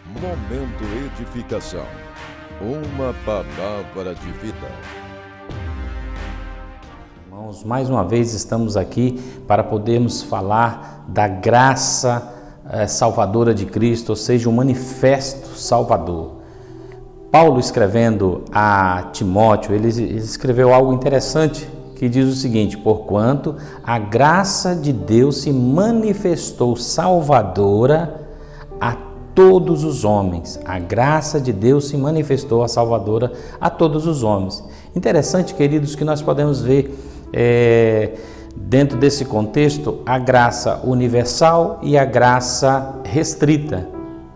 Momento Edificação. Uma palavra de vida. Irmãos, mais uma vez estamos aqui para podermos falar da graça salvadora de Cristo, ou seja, o manifesto salvador. Paulo, escrevendo a Timóteo, ele escreveu algo interessante que diz o seguinte: porquanto a graça de Deus se manifestou salvadora a todos os homens. A graça de Deus se manifestou a salvadora a todos os homens. Interessante, queridos, que nós podemos ver dentro desse contexto a graça universal e a graça restrita.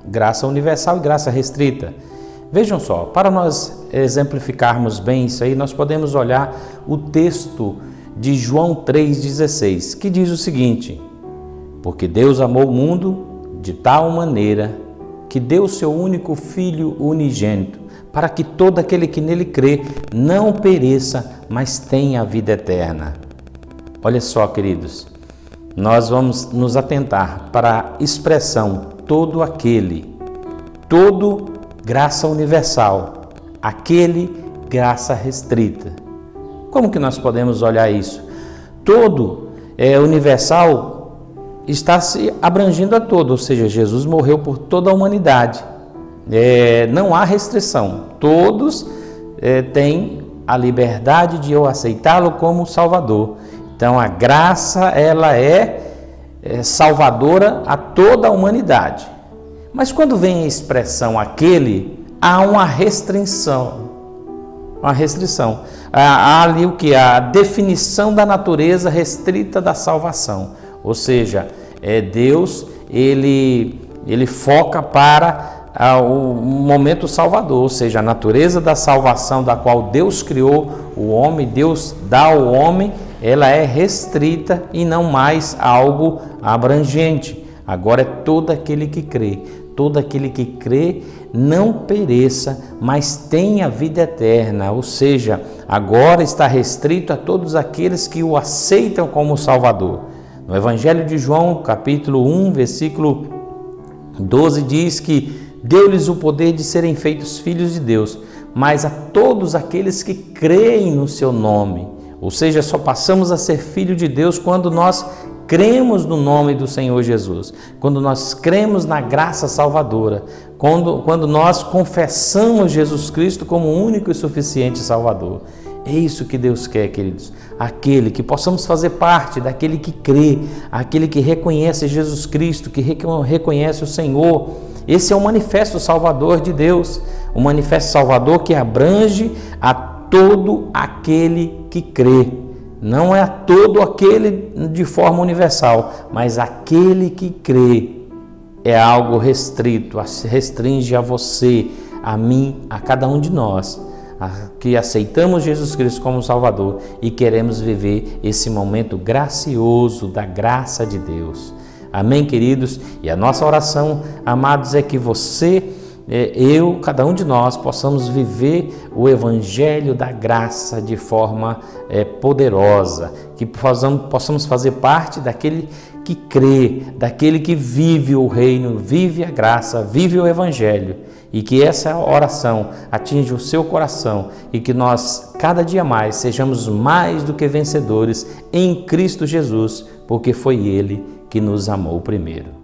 Graça universal e graça restrita. Vejam só, para nós exemplificarmos bem isso aí, nós podemos olhar o texto de João 3,16, que diz o seguinte: porque Deus amou o mundo de tal maneira que deu o seu único Filho unigênito, para que todo aquele que nele crê não pereça, mas tenha a vida eterna. Olha só, queridos, nós vamos nos atentar para a expressão todo aquele, todo graça universal, aquele graça restrita. Como que nós podemos olhar isso? Todo universal está se abrangindo a todo, ou seja, Jesus morreu por toda a humanidade. Não há restrição. Todos têm a liberdade de eu aceitá-lo como Salvador. Então a graça, ela é salvadora a toda a humanidade. Mas quando vem a expressão aquele, há uma restrição. Há ali o que? A definição da natureza restrita da salvação. Ou seja, Deus, ele foca para o momento salvador, ou seja, a natureza da salvação da qual Deus criou o homem, Deus dá ao homem, ela é restrita e não mais algo abrangente. Agora é todo aquele que crê não pereça, mas tenha vida eterna, ou seja, agora está restrito a todos aqueles que o aceitam como Salvador. No Evangelho de João, capítulo 1, versículo 12, diz que deu-lhes o poder de serem feitos filhos de Deus, mas a todos aqueles que creem no seu nome. Ou seja, só passamos a ser filho de Deus quando nós cremos no nome do Senhor Jesus, quando nós cremos na graça salvadora, quando nós confessamos Jesus Cristo como o único e suficiente Salvador. É isso que Deus quer, queridos. Aquele que possamos fazer parte daquele que crê, aquele que reconhece Jesus Cristo, que reconhece o Senhor. Esse é o manifesto salvador de Deus, o manifesto salvador que abrange a todo aquele que crê. Não é a todo aquele de forma universal, mas aquele que crê. É algo restrito, restringe a você, a mim, a cada um de nós, que aceitamos Jesus Cristo como Salvador e queremos viver esse momento gracioso da graça de Deus. Amém, queridos? E a nossa oração, amados, é que você, eu, cada um de nós, possamos viver o Evangelho da graça de forma poderosa, que possamos fazer parte daquele que crê, daquele que vive o reino, vive a graça, vive o Evangelho, e que essa oração atinja o seu coração e que nós, cada dia mais, sejamos mais do que vencedores em Cristo Jesus, porque foi Ele que nos amou primeiro.